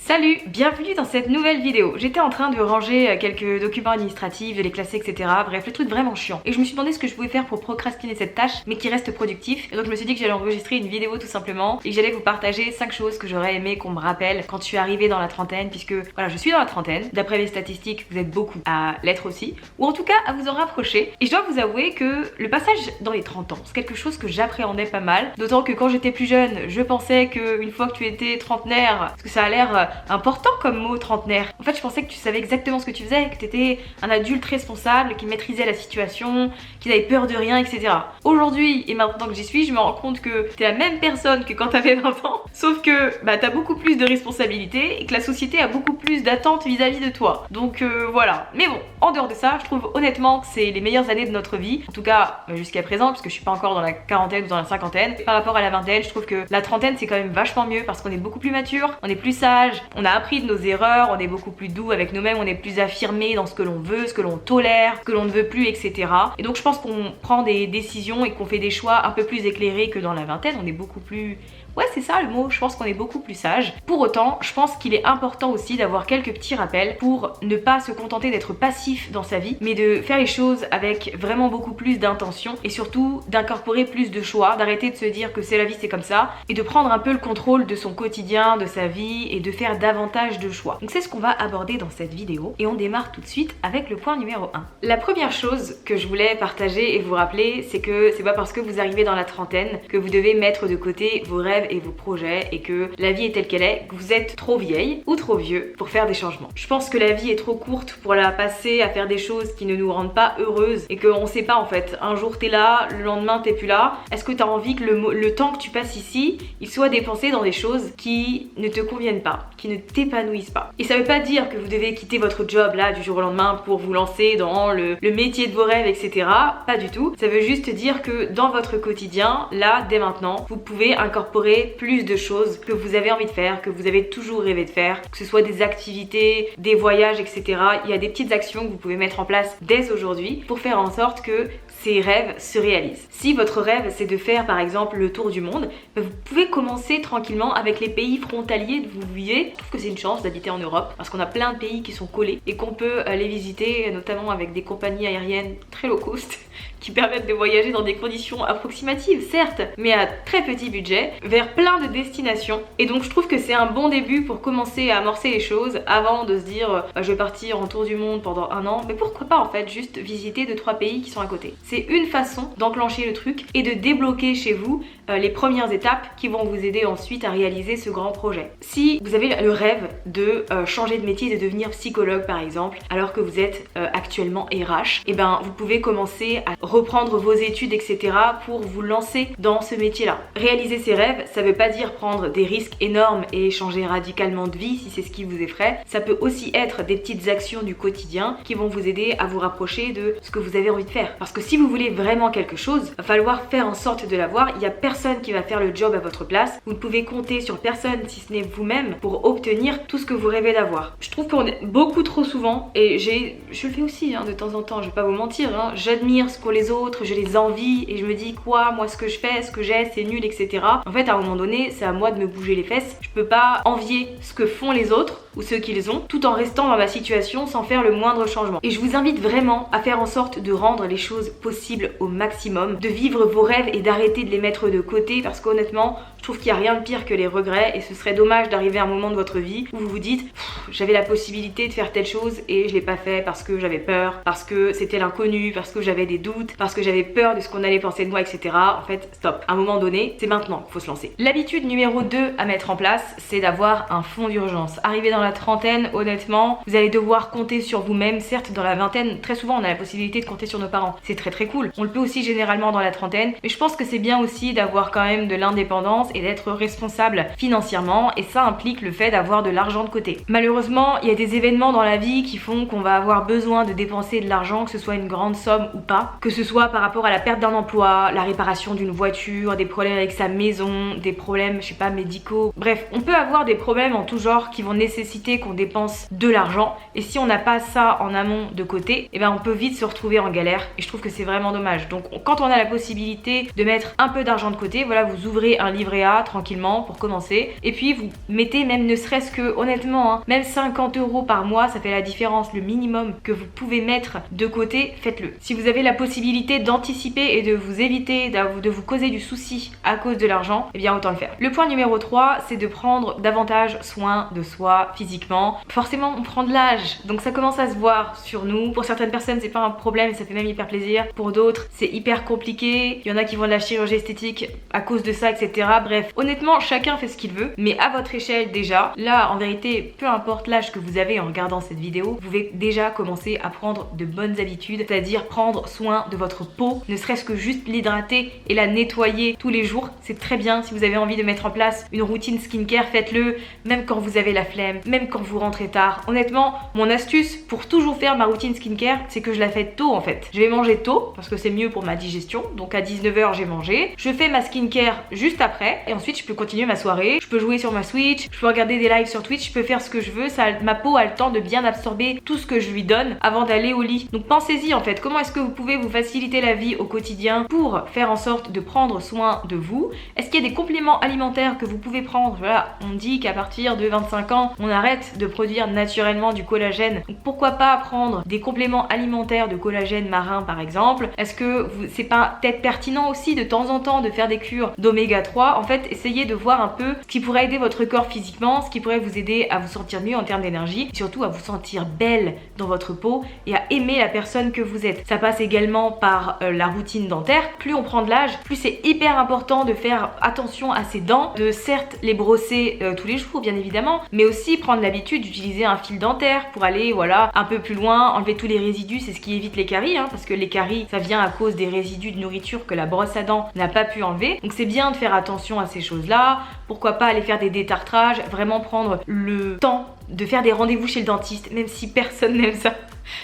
Salut, bienvenue dans cette nouvelle vidéo. J'étais en train de ranger quelques documents administratifs, de les classer, etc. Bref, le truc vraiment chiant. Et je me suis demandé ce que je pouvais faire pour procrastiner cette tâche, mais qui reste productif. Et donc je me suis dit que j'allais enregistrer une vidéo tout simplement et que j'allais vous partager 5 choses que j'aurais aimé qu'on me rappelle quand je suis arrivée dans la trentaine, puisque voilà, je suis dans la trentaine. D'après les statistiques, vous êtes beaucoup à l'être aussi, ou en tout cas à vous en rapprocher. Et je dois vous avouer que le passage dans les 30 ans, c'est quelque chose que j'appréhendais pas mal. D'autant que quand j'étais plus jeune, je pensais qu'une fois que tu étais trentenaire, parce que ça a l'air important comme mot trentenaire. En fait, je pensais que tu savais exactement ce que tu faisais, que tu étais un adulte responsable, qui maîtrisait la situation, qui n'avait peur de rien, etc. Aujourd'hui, et maintenant que j'y suis, je me rends compte que t'es la même personne que quand t'avais 20 ans, sauf que t'as beaucoup plus de responsabilités et que la société a beaucoup plus d'attentes vis-à-vis de toi. Donc voilà. Mais bon, en dehors de ça, je trouve honnêtement que c'est les meilleures années de notre vie, en tout cas jusqu'à présent, parce que je suis pas encore dans la quarantaine ou dans la cinquantaine. Par rapport à la vingtaine, je trouve que la trentaine c'est quand même vachement mieux parce qu'on est beaucoup plus mature, on est plus sage, on a appris de nos erreurs, on est beaucoup plus doux avec nous-mêmes, on est plus affirmé dans ce que l'on veut, ce que l'on tolère, ce que l'on ne veut plus, etc. Et donc je pense qu'on prend des décisions et qu'on fait des choix un peu plus éclairés que dans la vingtaine, on est beaucoup plus... Ouais, c'est ça le mot, je pense qu'on est beaucoup plus sage. Pour autant, je pense qu'il est important aussi d'avoir quelques petits rappels pour ne pas se contenter d'être passif dans sa vie, mais de faire les choses avec vraiment beaucoup plus d'intention et surtout d'incorporer plus de choix, d'arrêter de se dire que c'est la vie, c'est comme ça, et de prendre un peu le contrôle de son quotidien, de sa vie et de faire davantage de choix. Donc c'est ce qu'on va aborder dans cette vidéo et on démarre tout de suite avec le point numéro 1. La première chose que je voulais partager et vous rappeler, c'est que c'est pas parce que vous arrivez dans la trentaine que vous devez mettre de côté vos rêves et vos projets et que la vie est telle qu'elle est, que vous êtes trop vieille ou trop vieux pour faire des changements. Je pense que la vie est trop courte pour la passer à faire des choses qui ne nous rendent pas heureuses et qu'on sait pas en fait, un jour t'es là, le lendemain t'es plus là. Est-ce que t'as envie que le temps que tu passes ici, il soit dépensé dans des choses qui ne te conviennent pas, qui ne t'épanouissent pas? Et ça veut pas dire que vous devez quitter votre job là du jour au lendemain pour vous lancer dans le métier de vos rêves, etc. Pas du tout. Ça veut juste dire que dans votre quotidien, là, dès maintenant, vous pouvez incorporer plus de choses que vous avez envie de faire, que vous avez toujours rêvé de faire, que ce soit des activités, des voyages, etc. Il y a des petites actions que vous pouvez mettre en place dès aujourd'hui pour faire en sorte que ces rêves se réalisent. Si votre rêve c'est de faire par exemple le tour du monde, vous pouvez commencer tranquillement avec les pays frontaliers où vous vivez. Je trouve que c'est une chance d'habiter en Europe parce qu'on a plein de pays qui sont collés et qu'on peut les visiter, notamment avec des compagnies aériennes très low cost qui permettent de voyager dans des conditions approximatives, certes, mais à très petit budget, vers plein de destinations. Et donc je trouve que c'est un bon début pour commencer à amorcer les choses avant de se dire je vais partir en tour du monde pendant un an. Mais pourquoi pas en fait juste visiter 2-3 pays qui sont à côté. C'est une façon d'enclencher le truc et de débloquer chez vous les premières étapes qui vont vous aider ensuite à réaliser ce grand projet. Si vous avez le rêve de changer de métier, de devenir psychologue par exemple, alors que vous êtes actuellement RH, et ben vous pouvez commencer à reprendre vos études, etc. pour vous lancer dans ce métier-là. Réaliser ses rêves, ça veut pas dire prendre des risques énormes et changer radicalement de vie si c'est ce qui vous effraie. Ça peut aussi être des petites actions du quotidien qui vont vous aider à vous rapprocher de ce que vous avez envie de faire. Parce que si vous voulez vraiment quelque chose, va falloir faire en sorte de l'avoir. Il y a personne qui va faire le job à votre place. Vous ne pouvez compter sur personne si ce n'est vous-même pour obtenir tout ce que vous rêvez d'avoir. Je trouve qu'on est beaucoup trop souvent, et je le fais aussi de temps en temps, je vais pas vous mentir, j'admire ce qu'ont les autres, je les envie et je me dis quoi, moi ce que je fais, ce que j'ai, c'est nul, etc. En fait, à un moment donné, c'est à moi de me bouger les fesses. Je peux pas envier ce que font les autres ou ce qu'ils ont, tout en restant dans ma situation sans faire le moindre changement. Et je vous invite vraiment à faire en sorte de rendre les choses possibles au maximum, de vivre vos rêves et d'arrêter de les mettre de côté parce qu'honnêtement, je trouve qu'il n'y a rien de pire que les regrets et ce serait dommage d'arriver à un moment de votre vie où vous vous dites j'avais la possibilité de faire telle chose et je l'ai pas fait parce que j'avais peur, parce que c'était l'inconnu, parce que j'avais des doutes, parce que j'avais peur de ce qu'on allait penser de moi, etc. En fait, stop. À un moment donné, c'est maintenant qu'il faut se lancer. L'habitude numéro 2 à mettre en place, c'est d'avoir un fonds d'urgence. Arrivé dans la trentaine, honnêtement, vous allez devoir compter sur vous-même. Certes, dans la vingtaine, très souvent, on a la possibilité de compter sur nos parents. C'est très très cool. On le peut aussi généralement dans la trentaine, mais je pense que c'est bien aussi d'avoir quand même de l'indépendance et d'être responsable financièrement, et ça implique le fait d'avoir de l'argent de côté. Malheureusement, il y a des événements dans la vie qui font qu'on va avoir besoin de dépenser de l'argent, que ce soit une grande somme ou pas, que ce soit par rapport à la perte d'un emploi, la réparation d'une voiture, des problèmes avec sa maison, des problèmes, je sais pas, médicaux. Bref, on peut avoir des problèmes en tout genre qui vont nécessiter qu'on dépense de l'argent. Et si on n'a pas ça en amont de côté, et ben on peut vite se retrouver en galère. Et je trouve que c'est vraiment dommage. Donc quand on a la possibilité de mettre un peu d'argent de côté, voilà, vous ouvrez un livret A tranquillement pour commencer. Et puis vous mettez même ne serait-ce que, honnêtement, hein, même 50 € par mois, ça fait la différence. Le minimum que vous pouvez mettre de côté, faites-le. Si vous avez la possibilité d'anticiper et de vous éviter de vous causer du souci à cause de l'argent, eh bien autant le faire. Le point numéro 3, c'est de prendre davantage soin de soi physiquement. Forcément, on prend de l'âge, donc ça commence à se voir sur nous. Pour certaines personnes, c'est pas un problème et ça fait même hyper plaisir. Pour d'autres, c'est hyper compliqué. Il y en a qui vont de la chirurgie esthétique à cause de ça, etc. Bref, honnêtement, chacun fait ce qu'il veut, mais à votre échelle déjà. Là, en vérité, peu importe l'âge que vous avez en regardant cette vidéo, vous pouvez déjà commencer à prendre de bonnes habitudes, c'est-à-dire prendre soin de votre peau, ne serait-ce que juste l'hydrater et la nettoyer tous les jours. C'est très bien. Si vous avez envie de mettre en place une routine skincare, faites-le, même quand vous avez la flemme, même quand vous rentrez tard. Honnêtement, mon astuce pour toujours faire ma routine skincare, c'est que je la fais tôt en fait. Je vais manger tôt parce que c'est mieux pour ma digestion. Donc à 19 h j'ai mangé. Je fais ma skincare juste après et ensuite je peux continuer ma soirée. Je peux jouer sur ma Switch, je peux regarder des lives sur Twitch, je peux faire ce que je veux. Ma peau a le temps de bien absorber tout ce que je lui donne avant d'aller au lit. Donc pensez-y en fait. Comment est-ce que vous pouvez vous faciliter la vie au quotidien pour faire en sorte de prendre soin de vous? Est-ce qu'il y a des compléments alimentaires que vous pouvez prendre? Voilà, on dit qu'à partir de 25 ans, on arrête de produire naturellement du collagène. Donc pourquoi pas prendre des compléments alimentaires de collagène marin par exemple? Est-ce que c'est pas peut-être pertinent aussi de temps en temps de faire des cures d'oméga 3? En fait, essayez de voir un peu ce qui pourrait aider votre corps physiquement, ce qui pourrait vous aider à vous sentir mieux en termes d'énergie, et surtout à vous sentir belle dans votre peau et à aimer la personne que vous êtes. Ça passe également par la routine dentaire. Plus on prend de l'âge, plus c'est hyper important de faire attention à ses dents, de certes les brosser tous les jours bien évidemment, mais aussi prendre l'habitude d'utiliser un fil dentaire pour aller voilà un peu plus loin, enlever tous les résidus. C'est ce qui évite les caries, hein, parce que les caries ça vient à cause des résidus de nourriture que la brosse à dents n'a pas pu enlever. Donc c'est bien de faire attention à ces choses là. Pourquoi pas aller faire des détartrages, vraiment prendre le temps de faire des rendez-vous chez le dentiste, même si personne n'aime ça.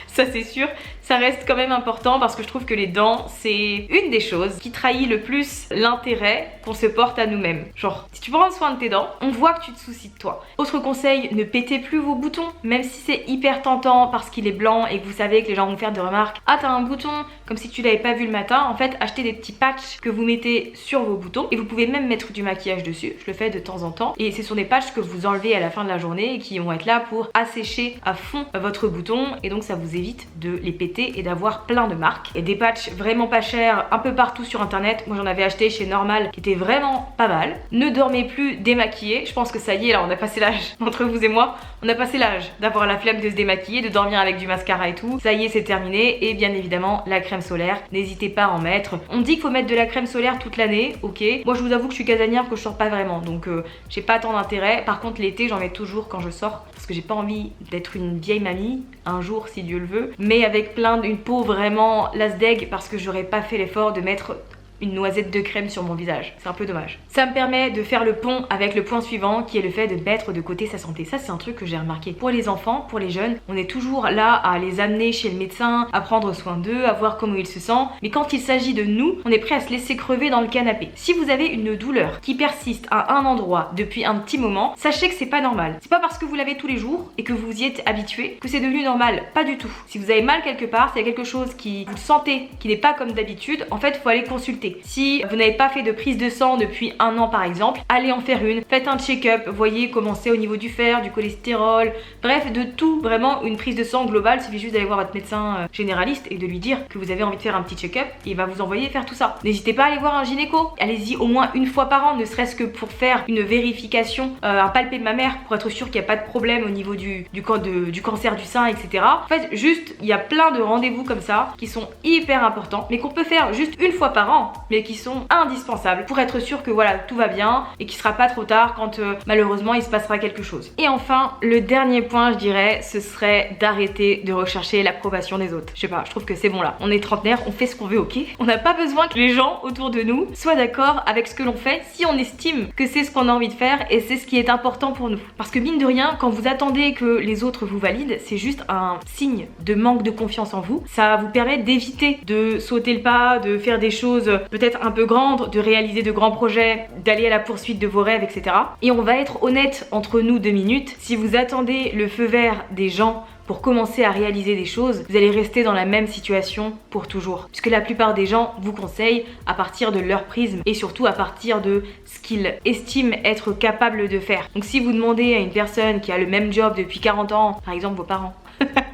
Ça c'est sûr, ça reste quand même important parce que je trouve que les dents c'est une des choses qui trahit le plus l'intérêt qu'on se porte à nous-mêmes. Genre, si tu prends soin de tes dents, on voit que tu te soucies de toi. Autre conseil, ne pétez plus vos boutons, même si c'est hyper tentant parce qu'il est blanc et que vous savez que les gens vont faire des remarques. Ah t'as un bouton, comme si tu l'avais pas vu le matin. En fait, achetez des petits patchs que vous mettez sur vos boutons et vous pouvez même mettre du maquillage dessus. Je le fais de temps en temps et ce sont des patchs que vous enlevez à la fin de la journée et qui vont être là pour assécher à fond votre bouton et donc ça vous évite de les péter et d'avoir plein de marques. Et des patchs vraiment pas chers un peu partout sur internet. Moi j'en avais acheté chez Normal qui était vraiment pas mal. Ne dormez plus démaquillé. Je pense que ça y est, là on a passé l'âge entre vous et moi. On a passé l'âge d'avoir la flemme de se démaquiller, de dormir avec du mascara et tout. Ça y est, c'est terminé. Et bien évidemment la crème solaire, n'hésitez pas à en mettre. On dit qu'il faut mettre de la crème solaire toute l'année, ok. Moi je vous avoue que je suis casanière, que je sors pas vraiment, donc j'ai pas tant d'intérêt. Par contre l'été j'en mets toujours quand je sors parce que j'ai pas envie d'être une vieille mamie un jour si Dieu le veut, mais avec une peau vraiment lasdeg parce que j'aurais pas fait l'effort de mettre une noisette de crème sur mon visage. C'est un peu dommage. Ça me permet de faire le pont avec le point suivant qui est le fait de mettre de côté sa santé. Ça c'est un truc que j'ai remarqué. Pour les enfants, pour les jeunes, on est toujours là à les amener chez le médecin, à prendre soin d'eux, à voir comment ils se sentent. Mais quand il s'agit de nous, on est prêt à se laisser crever dans le canapé. Si vous avez une douleur qui persiste à un endroit depuis un petit moment, sachez que c'est pas normal. C'est pas parce que vous l'avez tous les jours et que vous y êtes habitué que c'est devenu normal. Pas du tout. Si vous avez mal quelque part, s'il y a quelque chose qui vous sentez qui n'est pas comme d'habitude, en fait faut aller consulter. Si vous n'avez pas fait de prise de sang depuis 1 an par exemple, allez en faire une, faites un check-up, voyez comment c'est au niveau du fer, du cholestérol, bref de tout, vraiment une prise de sang globale. Il suffit juste d'aller voir votre médecin généraliste et de lui dire que vous avez envie de faire un petit check-up et il va vous envoyer faire tout ça. N'hésitez pas à aller voir un gynéco, allez-y au moins une fois par an, ne serait-ce que pour faire une vérification, un palpé de mammaire pour être sûr qu'il n'y a pas de problème au niveau du cancer du sein, etc. En fait juste, il y a plein de rendez-vous comme ça qui sont hyper importants mais qu'on peut faire juste une fois par an, mais qui sont indispensables pour être sûr que voilà tout va bien et qu'il sera pas trop tard quand malheureusement il se passera quelque chose. Et enfin le dernier point je dirais ce serait d'arrêter de rechercher l'approbation des autres. Je sais pas, je trouve que c'est bon là, on est trentenaire, on fait ce qu'on veut, ok. On n'a pas besoin que les gens autour de nous soient d'accord avec ce que l'on fait si on estime que c'est ce qu'on a envie de faire et c'est ce qui est important pour nous. Parce que mine de rien, quand vous attendez que les autres vous valident, c'est juste un signe de manque de confiance en vous. Ça vous permet d'éviter de sauter le pas, de faire des choses peut-être un peu grande, de réaliser de grands projets, d'aller à la poursuite de vos rêves, etc. Et on va être honnête entre nous 2 minutes, si vous attendez le feu vert des gens pour commencer à réaliser des choses, vous allez rester dans la même situation pour toujours. Puisque la plupart des gens vous conseillent à partir de leur prisme et surtout à partir de ce qu'ils estiment être capables de faire. Donc si vous demandez à une personne qui a le même job depuis 40 ans, par exemple vos parents,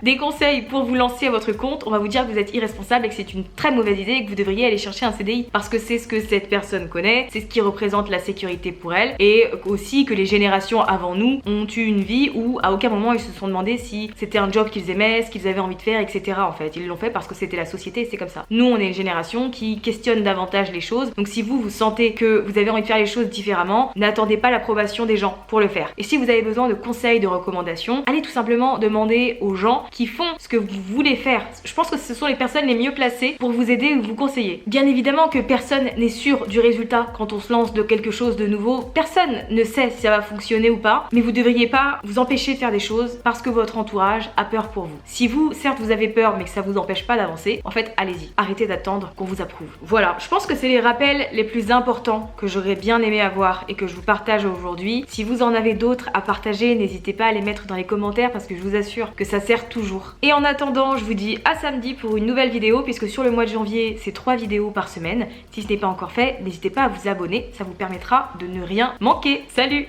des conseils pour vous lancer à votre compte, on va vous dire que vous êtes irresponsable et que c'est une très mauvaise idée et que vous devriez aller chercher un CDI parce que c'est ce que cette personne connaît, c'est ce qui représente la sécurité pour elle et aussi que les générations avant nous ont eu une vie où à aucun moment ils se sont demandé si c'était un job qu'ils aimaient, ce qu'ils avaient envie de faire, etc. En fait, ils l'ont fait parce que c'était la société et c'est comme ça. Nous, on est une génération qui questionne davantage les choses. Donc si vous sentez que vous avez envie de faire les choses différemment, n'attendez pas l'approbation des gens pour le faire. Et si vous avez besoin de conseils, de recommandations, allez tout simplement demander aux gens qui font ce que vous voulez faire. Je pense que ce sont les personnes les mieux placées pour vous aider ou vous conseiller. Bien évidemment que personne n'est sûr du résultat quand on se lance de quelque chose de nouveau. Personne ne sait si ça va fonctionner ou pas, mais vous devriez pas vous empêcher de faire des choses parce que votre entourage a peur pour vous. Si vous, certes, vous avez peur, mais que ça vous empêche pas d'avancer, en fait, allez-y. Arrêtez d'attendre qu'on vous approuve. Voilà, je pense que c'est les rappels les plus importants que j'aurais bien aimé avoir et que je vous partage aujourd'hui. Si vous en avez d'autres à partager, n'hésitez pas à les mettre dans les commentaires parce que je vous assure que ça sert toujours. Et en attendant, je vous dis à samedi pour une nouvelle vidéo puisque sur le mois de janvier, c'est 3 vidéos par semaine. Si ce n'est pas encore fait, n'hésitez pas à vous abonner, ça vous permettra de ne rien manquer. Salut!